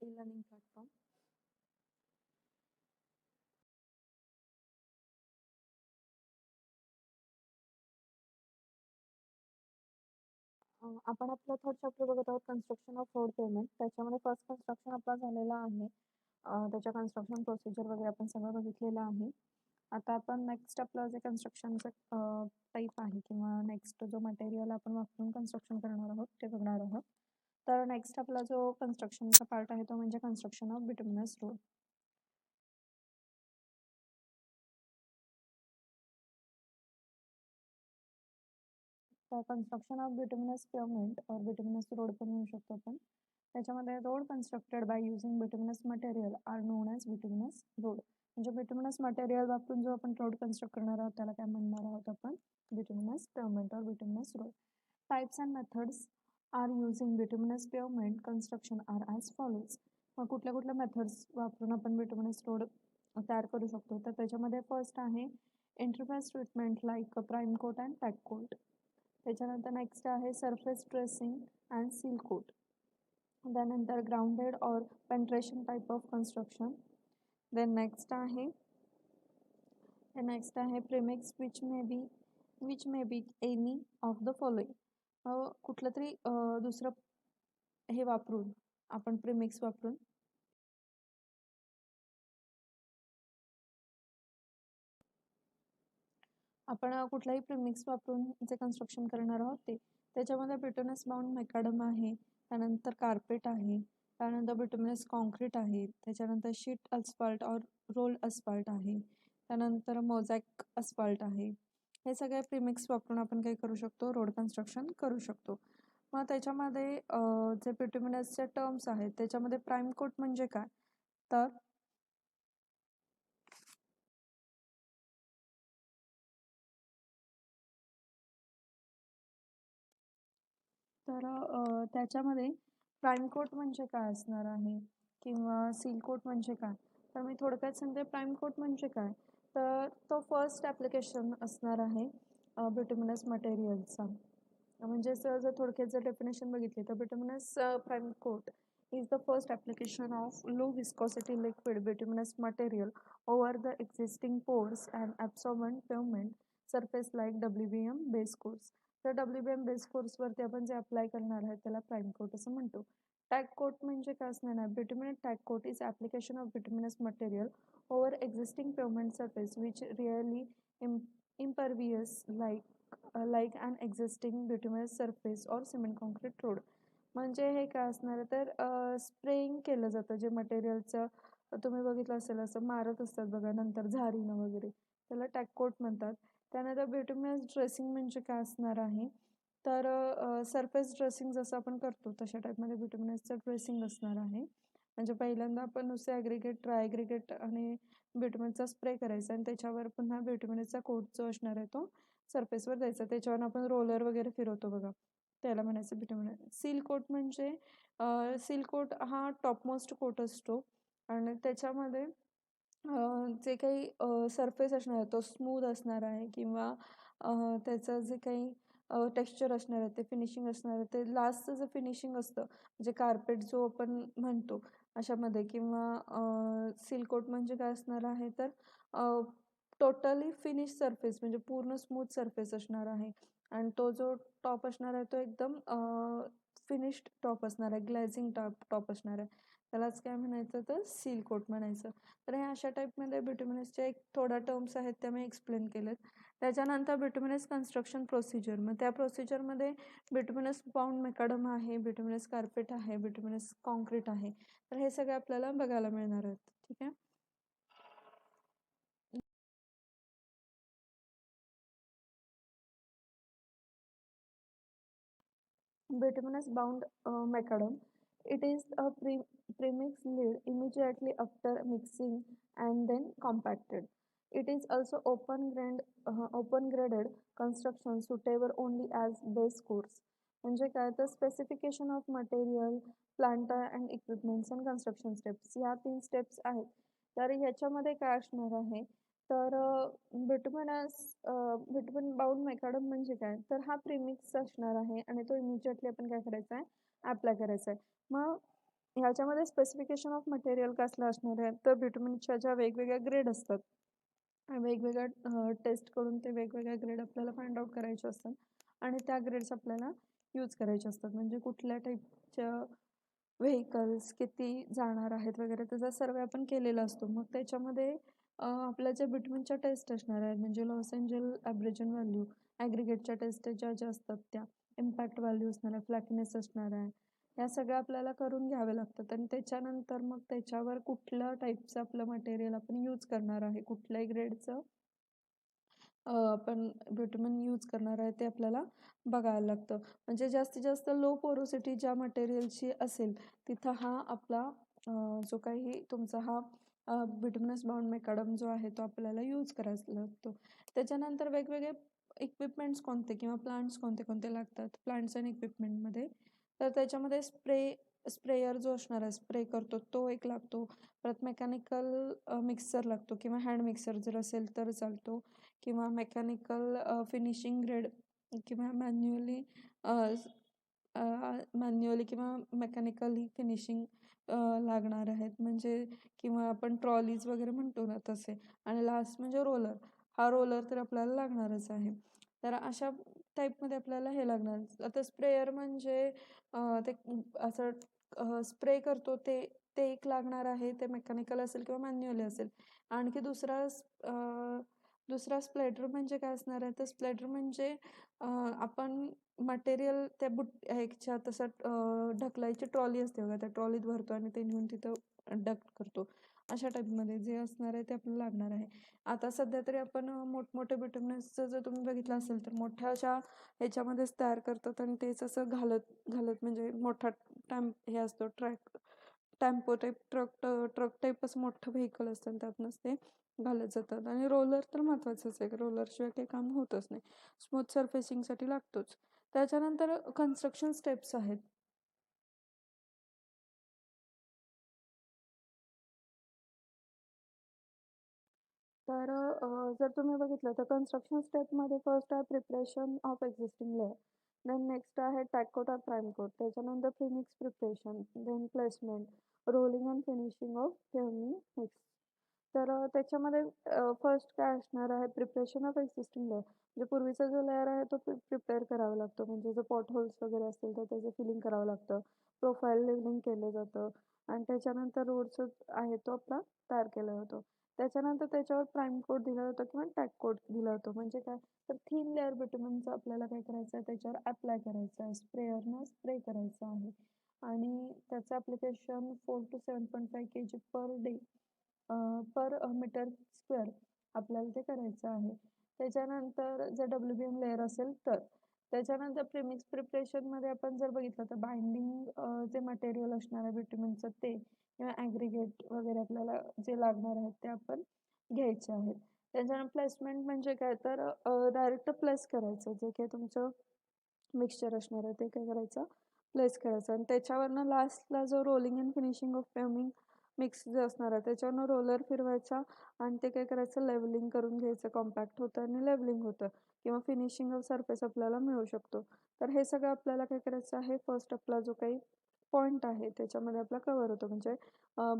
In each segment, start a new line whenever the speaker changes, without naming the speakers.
e-learning platform. आपण आपलं third chapter बघत आहोत, कन्स्ट्रक्शन ऑफ रोड पेमेंट. त्याच्यामध्ये फर्स्ट कन्स्ट्रक्शन आपला झालेला आहे. त्याच्या कन्स्ट्रक्शन प्रोसिजर वगैरे आपण सगळं बघितलेलं आहे. आता आपण नेक्स्ट आपलं जे कन्स्ट्रक्शनचं टाईप आहे किंवा नेक्स्ट जो मटेरियल आपण वापरून कन्स्ट्रक्शन करणार आहोत ते बघणार आहोत. तर नेक्स्ट आपला जो कन्स्ट्रक्शनचा पार्ट आहे तो म्हणजे construction of bituminous road. Construction of bituminous pavement और बिटुमिनस रोड पण म्हणू शकतो आपण. त्याच्यामध्ये road constructed by using bituminous material are known as bituminous road. म्हणजे बिटुमिनस मटेरियल वापरून जो आपण रोड कन्स्ट्रक्ट करणार आहोत त्याला काय म्हणणार आहोत आपण, बिटुमिनस पेवमेंट और bituminous road. Types and methods are using bituminous pavement construction are as follows. मग कुठल्या कुठल्या मेथड्स वापरून आपण बिटुमिनस रोड तयार करू शकतो, तर त्याच्यामध्ये फर्स्ट आहे interface treatment like prime coat and pack coat. त्याच्यानंतर नेक्स्ट आहे surface dressing and seal coat. त्यानंतर ग्राउंडेड और penetration type of construction. Then next आहे premix which may be any of the following. कुठलं तरी दुसरं हे वापरून आपण प्रीमिक्स वापरून आपण कुठलाही प्रीमिक्स वापरून जे कन्स्ट्रक्शन करणार आहोत ते. त्याच्यामध्ये बिटुमिनस बाउंड मॅकडम आहे, त्यानंतर कार्पेट आहे, त्यानंतर बिटुमिनस कॉन्क्रीट आहे, त्याच्यानंतर शीट अस्फाल्ट और रोल्ड अस्फाल्ट आहे, त्यानंतर मोझॅक अस्फाल्ट आहे. हे सगळे प्रीमिक्स वापरून आपण काय करू शकतो, रोड कन्स्ट्रक्शन करू शकतो. मग त्याच्यामध्ये जे बिटुमिनसचे टर्म्स आहेत त्याच्यामध्ये प्राइम कोट म्हणजे काय, तर त्याच्यामध्ये प्राइम कोट म्हणजे काय असणार आहे किंवा सील कोट म्हणजे काय, तर मी थोडक्यात सांगते. प्राइम कोट म्हणजे काय, तर तो फर्स्ट ॲप्लिकेशन असणार आहे बिटुमिनस मटेरियलचा. म्हणजे जर थोडक्यात जर डेफिनेशन बघितली तर bituminous prime coat is the first application of low viscosity liquid bituminous material over the existing pores and absorbent pavement surface like WBM base coats. तर WBM बेस कोर्सवरती आपण जे अप्लाय करणार आहे त्याला प्राइम कोट असं म्हणतो. टॅग कोट म्हणजे काय असणार आहे, bituminous tack coat is application of bituminous material over existing pavement surface which really impervious like an existing bituminous surface or cement concrete road. म्हणजे हे काय असणार आहे, तर स्प्रेइंग केलं जातं जे मटेरियलचं. तुम्ही बघितलं असेल असं मारत असतात बघा नंतर झारीनं वगैरे, त्याला टॅग कोट म्हणतात. त्यानंतर बिटुमिनस ड्रेसिंग म्हणजे काय असणार आहे, तर सरफेस ड्रेसिंग जसं आपण करतो तशा टाईपमध्ये बिटुमिनसचं ड्रेसिंग असणार आहे. म्हणजे पहिल्यांदा आपण नुसते ॲग्रिगेट, ट्रायग्रिगेट आणि बिटुमिनचा स्प्रे करायचा आणि त्याच्यावर पुन्हा बिटुमिनसचा कोट जो असणार आहे तो सरफेसवर द्यायचा. त्याच्यावर आपण रोलर वगैरे फिरवतो बघा, त्याला म्हणायचं बिटुमिनस. सील कोट म्हणजे सील कोट हा टॉपमोस्ट कोट असतो आणि त्याच्यामध्ये जे काही सरफेस असणार आहे तो स्मूथ असणार आहे किंवा त्याचं जे काही टेक्स्चर असणार आहे ते फिनिशिंग असणार आहे, ते लास्टचं जे फिनिशिंग असतं म्हणजे कार्पेट जो आपण म्हणतो अशामध्ये. किंवा सील कोट म्हणजे काय असणार आहे, तर टोटली फिनिश सरफेस म्हणजे पूर्ण स्मूथ सरफेस असणार आहे आणि तो जो टॉप असणार आहे तो एकदम फिनिश्ड टॉप असणार आहे, ग्लेझिंग टॉप असणार आहे. त्यालाच काय म्हणायचं, तर सील कोट म्हणायचं. तर हे अशा टाईपमध्ये बिटुमिनसचे एक थोडा टर्म्स आहेत त्या मी एक्सप्लेन केलेत. त्याच्यानंतर बिटुमिनस कन्स्ट्रक्शन प्रोसिजर. मग त्या प्रोसिजरमध्ये बिटुमिनस बाउंड मॅकडम आहे, बिटुमिनस कार्पेट आहे, बिटुमिनस कॉन्क्रीट आहे. तर हे सगळे आपल्याला बघायला मिळणार आहेत. ठीक आहे. Bituminous bound macadam. It is a premix laid immediately after mixing and then compacted. It is also open graded construction suitable only as base course. म्हणजे काय, तर specification of material, planter and equipments and construction steps, ह्या 3 steps आहेत. तर ह्याच्यामध्ये काय असणार आहे, तर बिटुमिन बाउंड मॅकडम म्हणजे काय, तर हा प्रीमिक्स असणार आहे आणि तो इमिजिएटली आपण काय करायचा आहे, अप्लाय करायचा आहे. मग ह्याच्यामध्ये स्पेसिफिकेशन ऑफ मटेरियल कसलं असणार आहे, तर बिटुमिनच्या ज्या वेगवेगळ्या ग्रेड असतात, वेगवेगळ्या टेस्टकडून ते वेगवेगळ्या ग्रेड आपल्याला फाइंड आउट करायचे असतात आणि त्या ग्रेड्स आपल्याला यूज करायचे असतात. म्हणजे कुठल्या टाईपच्या व्हेकल्स किती जाणार आहेत वगैरे त्याचा सर्वे आपण केलेला असतो. मग त्याच्यामध्ये आपल्या ज्या बिटवीनच्या टेस्ट असणार आहेत, म्हणजे लॉस एंजल ॲव्हरेजन व्हॅल्यू, ॲग्रिगेटच्या टेस्ट ज्या असतात त्या, इम्पॅक्ट व्हॅल्यू असणार आहे, फ्लॅकीनेस असणार आहे, या सगळ्या आपल्याला करून घ्यावे लागतात. आणि त्याच्यानंतर मग त्याच्यावर कुठल्या टाईपचं आपलं मटेरियल आपण यूज करणार आहे, कुठल्याही ग्रेडचं आपण बिटुमेन यूज करणार आहे ते आपल्याला बघायला लागतं. म्हणजे जास्तीत जास्त लो पोरोसिटी ज्या मटेरियलची असेल तिथं हा आपला जो काही तुमचा हा बिटुमिनस बाउंड मेकॅडम जो आहे तो आपल्याला यूज करायला लागतो. त्याच्यानंतर वेगवेगळे इक्विपमेंट्स कोणते किंवा प्लांट्स कोणते कोणते लागतात प्लांट्स अँड इक्विपमेंटमध्ये, तर त्याच्यामध्ये स्प्रेयर जो असणार आहे स्प्रे करतो तो एक लागतो. परत मेकॅनिकल मिक्सर लागतो किंवा हँड मिक्सर जर असेल तर चालतो, किंवा मेकॅनिकल फिनिशिंग ग्रेड किंवा मॅन्युअली किंवा मेकॅनिकली फिनिशिंग लागणार आहेत. म्हणजे किंवा आपण ट्रॉलीज वगैरे म्हणतो ना तसे. आणि लास्ट म्हणजे रोलर, हा रोलर तर आपल्याला लागणारच आहे. तर अशा टाईपमध्ये आपल्याला हे लागणार. आता स्प्रेयर म्हणजे ते असं स्प्रे करतो ते ते एक लागणार आहे, ते मेकॅनिकल असेल किंवा मॅन्युअली असेल. आणखी दुसरा स्प्लेटर म्हणजे काय असणार आहे, तर स्प्लेटर म्हणजे आपण मटेरियल त्या ह्याच्या तसं ढकलायची ट्रॉली असते बघा, त्या ट्रॉलीत भरतो आणि ते नेऊन तिथं डक्ट करतो. अशा टाईपमध्ये जे असणार आहे ते आपल्याला लागणार आहे. आता सध्या तरी आपण मोठमोठे बिटुमिनसचं जर तुम्ही बघितलं असेल तर मोठ्या अशा ह्याच्यामध्येच तयार करतात आणि तेच असं घालत घालत म्हणजे मोठा हे असतो टेम्पो टाईप ट्रक टाईप असं मोठं व्हेकल असतं आणि त्यातनंच ते घालत जातात. आणि रोलर तर महत्त्वाचंच आहे, रोलरशिवाय काही काम होतच नाही, स्मूथ सरफेसिंगसाठी लागतोच. त्याच्यानंतर कन्स्ट्रक्शन स्टेप्स आहेत. तर जर तुम्ही बघितलं तर कन्स्ट्रक्शन स्टेपमध्ये फर्स्ट आहे preparation of existing layer, then next आहे tack coat or prime coat, त्याच्यानंतर premix preparation, then placement, rolling and finishing of foaming mix. तर त्याच्यामध्ये फर्स्ट काय असणार आहे, प्रिपरेशन ऑफ एक्झिस्टिंग लेअर, म्हणजे पूर्वीचा जो लेअर आहे तो प्रिपेअर करावा लागतो. म्हणजे जर पॉट होल्स वगैरे असतील तर त्याचं फिलिंग करावं लागतं, प्रोफाईल लेवलिंग केलं जातं आणि त्याच्यानंतर रोडचं आहे तो आपला तयार केला जातो. त्याच्यानंतर त्याच्यावर प्राइम कोट दिला जातो किंवा टॅग कोट दिला जातो. म्हणजे काय, तर थिन लेअर बिटुमिनचं आपल्याला काय करायचं आहे, त्याच्यावर अप्लाय करायचं आहे, स्प्रेअरनं स्प्रे करायचं आहे. आणि त्याचं application 4 to 7.5 kg per day per metre square आपल्याला ते करायचं आहे. त्याच्यानंतर जर WBM लेअर असेल तर त्याच्यानंतर प्रीमिक्स प्रिपरेशनमध्ये आपण जर बघितलं तर बाइंडिंग जे मटेरियल असणार आहे बिटुमिनचं ते किंवा ॲग्रिगेट वगैरे आपल्याला जे लागणार आहेत ते आपण घ्यायचे आहेत. त्याच्यानंतर प्लेसमेंट म्हणजे काय, तर डायरेक्ट प्लेस करायचं जे काही तुमचं मिक्सचर असणार आहे ते काय करायचं, प्लेस करायचं. आणि त्याच्यावरनं लास्टला जो rolling and finishing of foaming mix जे असणार आहे त्याच्यावरनं रोलर फिरवायचा आणि ते काय करायचं, लेवलिंग करून घ्यायचं, कॉम्पॅक्ट होतं आणि लेवलिंग होतं किंवा फिनिशिंग ऑफ सरफेस आपल्याला मिळू शकतो. तर हे सगळं आपल्याला काय करायचं आहे, फर्स्ट आपला जो काही पॉईंट आहे त्याच्यामध्ये आपला कव्हर होतो. म्हणजे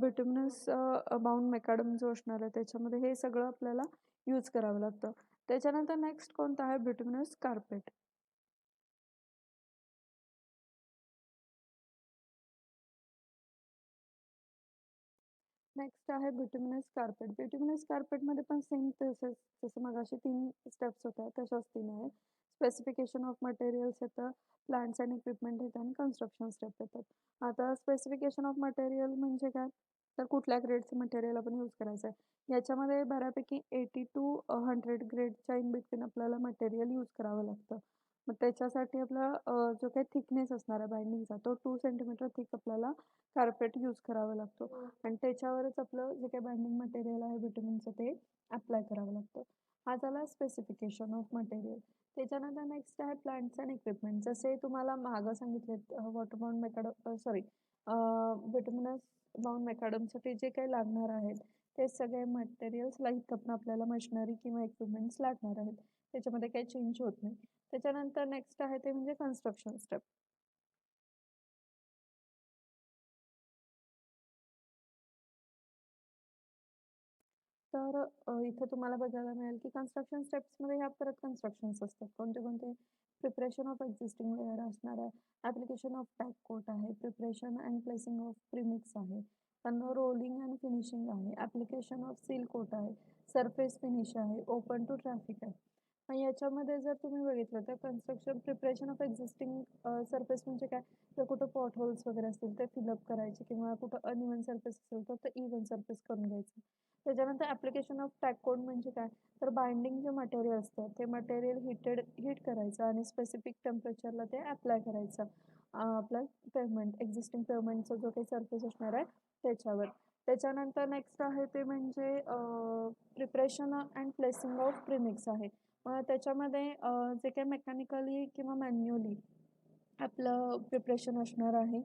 बिटुमिनस बाउंड मेकॅडम जो असणार आहे त्याच्यामध्ये हे सगळं आपल्याला यूज करावं लागतं. त्याच्यानंतर नेक्स्ट कोणतं आहे, बिटुमिनस कार्पेट. नेक्स्ट आहे बिटुमिनस कार्पेट. बिटुमिनस कार्पेटमध्ये पण सेम तसंच, जसं मगाशी 3 स्टेप्स होत्या तशाच 3 आहेत. स्पेसिफिकेशन ऑफ मटेरियल्स येतं, प्लांट्स अँड इक्विपमेंट येतं आणि कन्स्ट्रक्शन स्टेप येतात. आता स्पेसिफिकेशन ऑफ मटेरियल म्हणजे काय, तर कुठल्या ग्रेडचं मटेरियल आपण यूज करायचं आहे. याच्यामध्ये बऱ्यापैकी 80 to 100 ग्रेडच्या इन बिटवीन आपल्याला मटेरियल यूज करावं लागतं. मग त्याच्यासाठी आपला जो काही थिकनेस असणार आहे बाइंडिंगचा तो 2 cm थिक आपल्याला कार्पेट यूज करावा लागतो. आणि त्याच्यावरच आपलं जे काही बाइंडिंग मटेरियल आहे बिटुमिनचं ते अप्लाय करावं लागतं. हा झाला स्पेसिफिकेशन ऑफ मटेरियल. त्याच्यानंतर नेक्स्ट आहे प्लांट्स अँड इक्विपमेंट. जसे तुम्हाला मागं सांगितलेत water bound macadam sorry bituminous bound मेकॅडमसाठी जे काही लागणार आहेत ते सगळे मटेरियल्सला इथं पण आपल्याला मशिनरी किंवा इक्विपमेंट्स लागणार आहेत. त्याच्यामध्ये काही चेंज होत नाही. त्याच्यानंतर नेक्स्ट आहे ते म्हणजे कन्स्ट्रक्शन स्टेप. तर इथे तुम्हाला बघायला मिळेल की कन्स्ट्रक्शन स्टेप्समध्ये ह्या परत कन्स्ट्रक्शन्स असतात. कोणते कोणते? प्रिपरेशन ऑफ एक्झिस्टिंग लेअर असणार आहे, ॲप्लिकेशन ऑफ टॅग कोट आहे, preparation and placing of premix आहे, त्यानंतर रोलिंग अँड फिनिशिंग आहे, ॲप्लिकेशन ऑफ सील कोट आहे, सरफेस फिनिश आहे, ओपन टू ट्रॅफिक आहे. मग याच्यामध्ये जर तुम्ही बघितलं तर construction preparation of existing surface म्हणजे काय? जर कुठं पॉट होल्स वगैरे असतील ते फिलअप करायचे किंवा कुठं अनइवन सरफेस असेल तर ते इवन सरफेस करून घ्यायचं. त्याच्यानंतर ॲप्लिकेशन ऑफ टॅग कोड म्हणजे काय? तर बाइंडिंग जे मटेरियल असतं ते मटेरियल हीट करायचं आणि स्पेसिफिक टेम्परेचरला ते अप्लाय करायचं आपल्या पेवमेंट एक्झिस्टिंग पेवमेंटचा जो काही सरफेस असणार आहे त्याच्यावर. त्याच्यानंतर नेक्स्ट आहे ते म्हणजे preparation and placing of premix आहे. त्याच्यामध्ये जे काही मेकॅनिकली किंवा मॅन्युअली आपलं प्रिपरेशन असणार आहे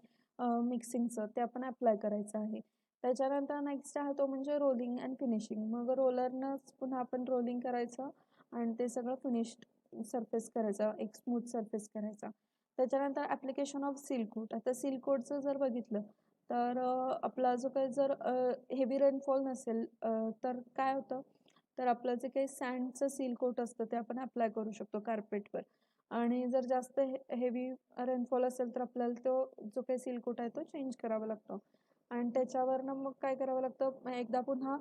मिक्सिंगचं ते आपण अप्लाय करायचं आहे. त्याच्यानंतर नेक्स्ट आहे तो म्हणजे रोलिंग अँड फिनिशिंग. मग रोलरनंच पुन्हा आपण रोलिंग करायचं आणि ते सगळं फिनिश्ड सरफेस करायचं, एक स्मूथ सरफेस करायचा. त्याच्यानंतर ॲप्लिकेशन ऑफ सील कोट. आता सील कोटचं जर बघितलं तर आपला जो काही जर हेवी रेनफॉल नसेल तर काय होतं? तर आपलं जे काही सँडचं सील कोट असतं ते आपण अप्लाय करू शकतो कार्पेटवर. आणि जर जास्त हेवी रेनफॉल असेल तर आपल्याला तो जो काही सील कोट आहे तो चेंज करावा लागतो. आणि त्याच्यावरनं मग काय करावं लागतं? मग एकदा पुन्हा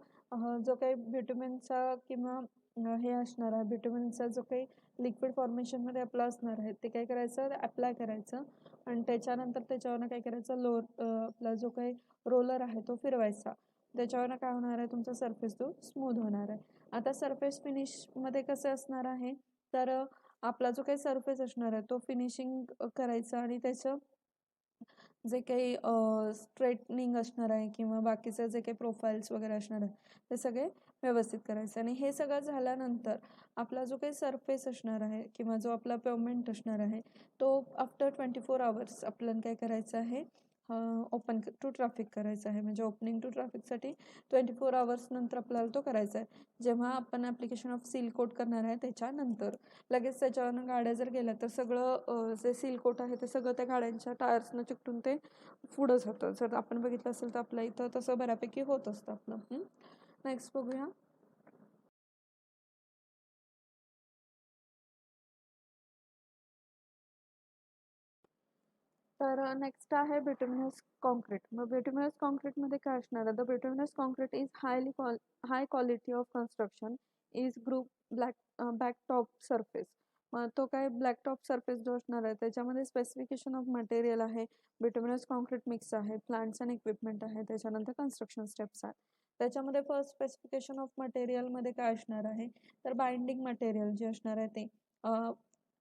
जो काही बिटुमेनचा किंवा हे असणार आहे बिटुमेनचा जो काही लिक्विड फॉर्मेशनमध्ये आपला असणार आहे ते काय करायचं? अप्लाय करायचं आणि त्याच्यानंतर त्याच्यावरनं काय करायचं? आपला जो काही रोलर आहे तो फिरवायचा. त्याच्यावरनं काय होणार आहे? तुमचा सरफेस तो स्मूथ होणार आहे. आता सरफेस फिनिशमध्ये कसं असणार आहे? तर आपला जो काही सरफेस असणार आहे तो फिनिशिंग करायचा आणि त्याचं जे काही स्ट्रेटनिंग असणार आहे किंवा बाकीचं जे काही प्रोफाईल्स वगैरे असणार आहे ते सगळे व्यवस्थित करायचे. आणि हे सगळं झाल्यानंतर आपला जो काही सरफेस असणार आहे किंवा जो आपला पेवमेंट असणार आहे तो आफ्टर 24 आवर्स आपल्याला काय करायचं आहे? ओपन टू ट्रॅफिक करायचं आहे. म्हणजे ओपनिंग टू ट्रॅफिकसाठी 24 आवर्स नंतर आपल्याला तो करायचा आहे. जेव्हा आपण ॲप्लिकेशन ऑफ सील कोट करणार आहे त्याच्यानंतर. लगेच त्याच्यावरनं गाड्या जर गेल्या तर सगळं जे सील कोट आहे ते सगळं त्या गाड्यांच्या टायर्सनं चिकटून ते पुढं जातं. जर आपण बघितलं असेल तर आपल्या इथं तसं बऱ्यापैकी होत असतं आपलं. नेक्स्ट बघूया. तर नेक्स्ट आहे बिटुमिनस कॉन्क्रीट. मग बिटुमिनस कॉन्क्रीटमध्ये काय असणार आहे? The bituminous concrete is high quality of construction is group back top surface. मग तो काय ब्लॅक टॉप सरफेस जो असणार आहे त्याच्यामध्ये स्पेसिफिकेशन ऑफ मटेरियल आहे, बिटुमिनस कॉन्क्रीट मिक्स आहे, प्लांट्स अँड इक्विपमेंट आहे, त्याच्यानंतर कन्स्ट्रक्शन स्टेप्स आहेत. त्याच्यामध्ये फर्स्ट स्पेसिफिकेशन ऑफ मटेरियलमध्ये काय असणार आहे? तर बाइंडिंग मटेरियल जे असणार आहे ते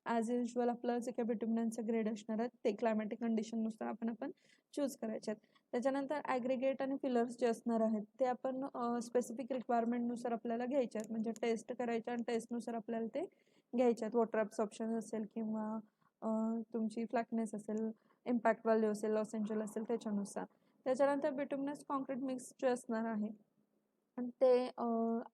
ॲज युजल आपलं जे काही बिटुमिनसचे ग्रेड असणार आहेत ते क्लायमॅटिक कंडिशननुसार आपण चूज करायचे आहेत. त्याच्यानंतर ॲग्रिगेट आणि फिलर्स जे असणार आहेत ते आपण स्पेसिफिक रिक्वायरमेंटनुसार आपल्याला घ्यायचे आहेत. म्हणजे टेस्ट करायचे आणि टेस्टनुसार आपल्याला ते घ्यायचे आहेत. वॉटर ॲब्सॉर्प्शन असेल किंवा तुमची फ्लॅकनेस असेल, इम्पॅक्ट व्हॅल्यू असेल, लॉस एंजल असेल त्याच्यानुसार. त्याच्यानंतर बिटुमिनस कॉन्क्रीट मिक्स जे असणार आहे आणि ते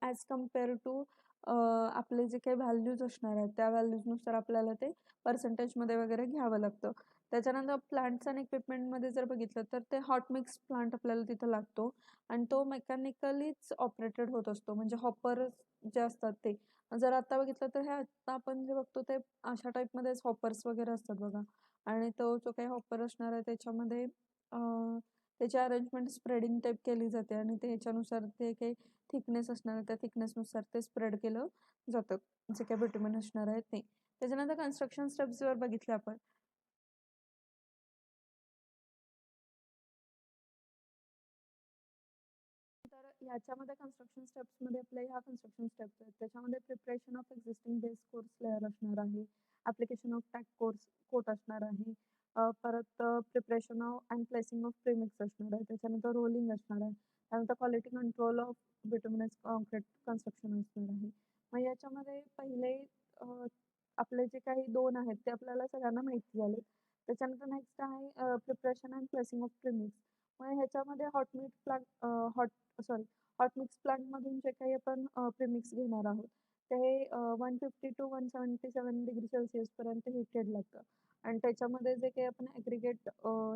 ॲज कम्पेअर टू आपले जे काही व्हॅल्यूज असणार आहेत त्या व्हॅल्यूजनुसार आपल्याला ते पर्सेंटेजमध्ये वगैरे घ्यावं लागतं. त्याच्यानंतर प्लांट्स आणि इक्विपमेंटमध्ये जर बघितलं तर ते हॉट मिक्स प्लांट आपल्याला तिथं लागतो आणि तो मेकॅनिकलीच ऑपरेटेड होत असतो. म्हणजे हॉपर जे असतात ते. जर आता बघितलं तर हे आता आपण जे बघतो ते अशा टाईपमध्येच हॉपर्स वगैरे असतात बघा. आणि तो जो काही हॉपर असणार आहे त्याच्यामध्ये त्याची अरेंजमेंट स्प्रेडिंग टाईप केली जाते आणि त्याच्यानुसार ते काही थिकनेस असणार आहे त्या थिकनेसनुसार ते स्प्रेड केलं जातं जे काही बिटुमिन असणार आहे ते. त्याच्यानंतर कन्स्ट्रक्शन स्टेप्स जर बघितले आपण तर याच्यामध्ये कन्स्ट्रक्शन स्टेप्समध्ये आपल्या ह्या कन्स्ट्रक्शन स्टेप्स आहेत. त्याच्यामध्ये preparation of existing base course layer असणार आहे, ॲप्लिकेशन ऑफ टॅग कोट असणार आहे, परत preparation of and placing of premix असणार आहे, त्याच्यानंतर रोलिंग असणार आहे, त्यानंतर quality control of bituminous concrete construction असणार आहे. मग याच्यामध्ये पहिले आपले जे काही दोन आहेत ते आपल्याला सगळ्यांना माहिती झाले. त्याच्यानंतर नेक्स्ट आहे preparation and placing of premix. मग ह्याच्यामध्ये हॉट सॉरी हॉट मिक्स प्लांटमधून जे काही आपण प्रीमिक्स घेणार आहोत ते 150 टू 177 डिग्री सेल्सिअसपर्यंत हीटेड लागतं. आणि त्याच्यामध्ये जे काही आपण ॲग्रिगेट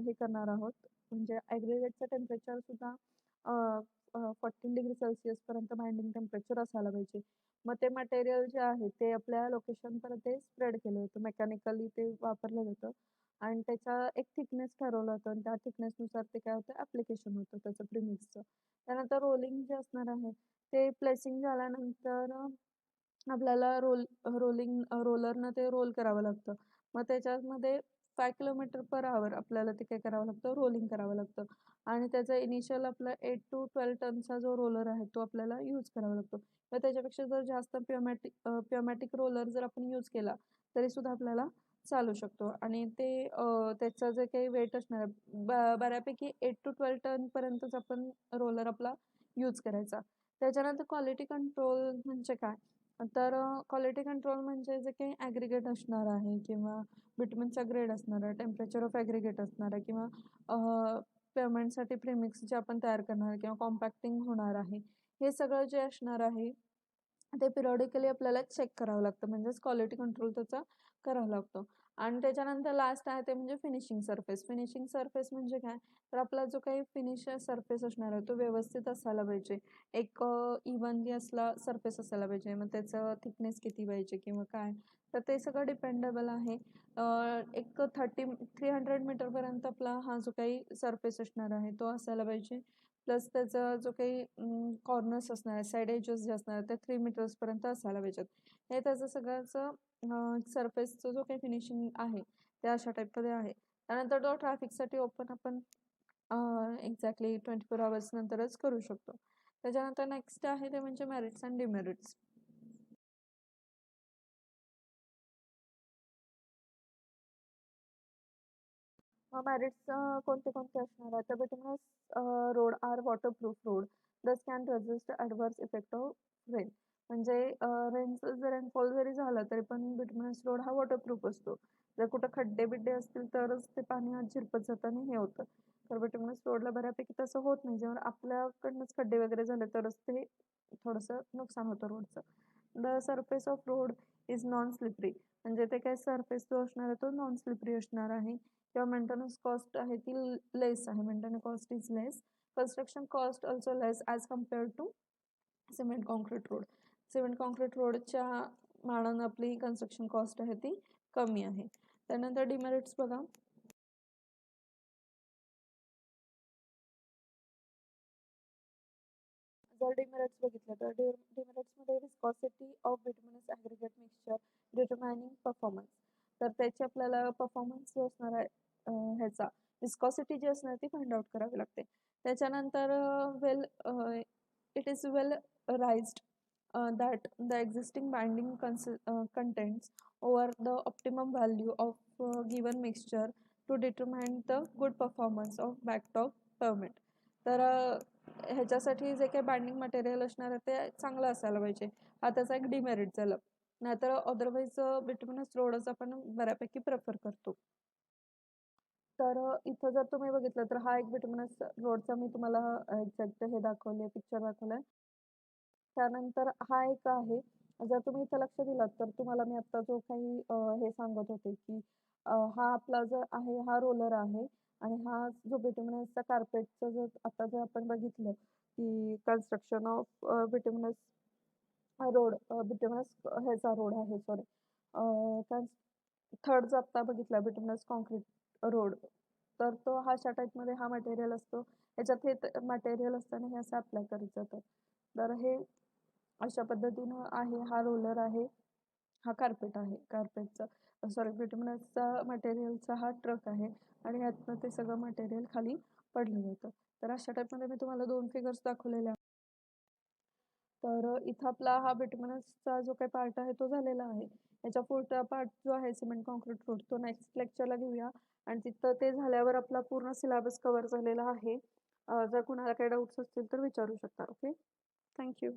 हे करणार आहोत म्हणजे ॲग्रिगेटचं टेम्परेचर सुद्धा 14°C पर्यंत बाइंडिंग टेम्परेचर असायला पाहिजे. मग ते मटेरियल जे आहे ते आपल्या लोकेशनपर्यंत ते स्प्रेड केलं जातं, मेकॅनिकली ते वापरलं जातं आणि त्याचा एक थिकनेस ठरवलं होतं आणि त्या थिकनेसनुसार ते काय होतं ॲप्लिकेशन होतं त्याचं प्रिमिक्सचं. त्यानंतर रोलिंग जे असणार आहे ते प्लेसिंग झाल्यानंतर आपल्याला रोलरनं ते रोल करावं लागतं. मग त्याच्यामध्ये 5 km/h आपल्याला ते काय करावं लागतं, रोलिंग करावं लागतं आणि त्याचा इनिशियल आपला 8 to 12 टनचा जो रोलर आहे तो आपल्याला यूज करावा लागतो. तर त्याच्यापेक्षा जर जास्त प्युमॅटिक रोलर जर आपण यूज केला तरी सुद्धा आपल्याला चालू शकतो आणि ते त्याचं जे काही वेट असणार आहे बऱ्यापैकी 8 to 12 टनपर्यंतच आपण रोलर आपला यूज करायचा. त्याच्यानंतर क्वालिटी कंट्रोल म्हणजे काय, तर क्वालिटी कंट्रोल म्हणजे जे काही ॲग्रिगेट असणार आहे किंवा बिटमनचा ग्रेड असणार आहे, टेम्परेचर ऑफ ॲग्रिगेट असणार आहे किंवा पेमेंटसाठी प्रेमिक्स जे आपण तयार करणार आहे किंवा कॉम्पॅक्टिंग होणार आहे, हे सगळं जे असणार आहे ते पिरियॉडिकली आपल्याला चेक करावं लागतं, म्हणजेच क्वालिटी कंट्रोल त्याचा करावा लागतो. आणि त्याच्यानंतर लास्ट आहे ते म्हणजे फिनिशिंग सरफेस. फिनिशिंग सरफेस म्हणजे काय, तर आपला जो काही फिनिश सरफेस असणार आहे तो व्यवस्थित असायला पाहिजे. एक इव्हनली असला सरफेस असायला पाहिजे. मग त्याचं थिकनेस किती पाहिजे किंवा काय, तर ते सगळं डिपेंडेबल आहे. एक 300 मीटरपर्यंत आपला हा जो काही सरफेस असणार आहे तो असायला पाहिजे. प्लस त्याचा जो काही कॉर्नर्स असणार आहे, साईड एजेस जे असणार आहेत ते 3 मीटर्सपर्यंत असायला पाहिजेत. हे त्याचं सगळ्याचं सरफेसचं जो काही फिनिशिंग आहे ते अशा टाईपमध्ये आहे. त्यानंतर तो ट्रॅफिकसाठी ओपन आपण एक्झॅक्टली 24 hours नंतरच करू शकतो. त्याच्यानंतर नेक्स्ट आहे ते म्हणजे मेरिट्स अँड डिमेरिट्स. मेरिट्स कोणते कोणते असणार आहे, तर bituminous road are waterproof road thus can resist adverse effect of rain. म्हणजे रेनचं जर रेनफॉल जरी झाला तरी पण बिटुमिनस रोड हा वॉटरप्रूफ असतो. जर कुठं खड्डे बिड्डे असतील तरच ते पाणी आत झिरपत जातं आणि हे होतं. तर बिटुमिनस रोडला बऱ्यापैकी तसं होत नाही. जेव्हा आपल्याकडनंच खड्डे वगैरे झाले तरच ते थोडंसं नुकसान होतं रोडचं. The surface of road is non slippery, म्हणजे ते काय सरफेस जो असणार आहे तो नॉन स्लिपरी असणार आहे किंवा मेंटेनन्स कॉस्ट आहे ती लेस आहे. Maintenance cost is less. Construction cost also less as compare to cement concrete road. Cement concrete रोडच्या मानानं आपली कन्स्ट्रक्शन कॉस्ट आहे ती कमी आहे. त्यानंतर डिमेरिट्स बघा. जर डिमेरिट्स बघितलं तर डिमेरिट्समध्ये viscosity of bituminous aggregate mixture determining performance. तर त्याची आपल्याला परफॉर्मन्स जो असणार आहे ह्याचा विस्कॉसिटी जी असणार ती फाइंड आउट करावी लागते. त्याच्यानंतर well it is well raised that the existing binding contents over the optimum value of given mixture to determine the good performance of backtop pavement. तर ह्याच्यासाठी जे काही बाइंडिंग मटेरियल असणार आहे ते चांगलं असायला पाहिजे. हा त्याचा एक डिमेरिट झालं. नाहीतर अदरवाईज बिटुमिनस रोडच आपण बऱ्यापैकी प्रेफर करतो. तर इथं जर तुम्ही बघितलं तर हा एक बिटुमिनस रोडचा मी तुम्हाला एक्झॅक्ट हे दाखवले पिक्चर दाखवलाय. त्यानंतर हा एक आहे, जर तुम्ही इथं लक्ष दिलात तर तुम्हाला मी आत्ता जो काही हे सांगत होते की हा आपला जो आहे हा रोलर आहे आणि हा जो बिटुमिनसचा कार्पेटचं जर आता जर आपण बघितलं की construction of bituminous road, bituminous ह्याचा रोड आहे सॉरी, थर्ड आत्ता बघितला बिटुमिनस कॉन्क्रीट रोड, तर तो हा अशा टाईपमध्ये हा मटेरियल असतो. ह्याच्यात हे मटेरियल असताना हे असं अप्लाय करत जातं. तर हे अशा पद्धतीनं आहे. हा रोलर आहे, हा कार्पेट आहे, कार्पेटचा सॉरी बिटुमिनसचा मटेरियलचा हा ट्रक आहे आणि ह्यातनं ते सगळं मटेरियल खाली पडलं जातं. तर अशा टाईपमध्ये मी तुम्हाला 2 फिगर्स दाखवलेले आहेत. तर इथं आपला हा बिटुमिनसचा जो काही पार्ट आहे तो झालेला आहे. याच्या पुढचा पार्ट जो आहे सिमेंट कॉन्क्रीट रोड तो नेक्स्ट लेक्चरला घेऊया आणि तिथं ते झाल्यावर आपला पूर्ण सिलेबस कव्हर झालेला आहे. जर कुणाला काही डाऊट्स असतील तर विचारू शकता. Okay, thank you.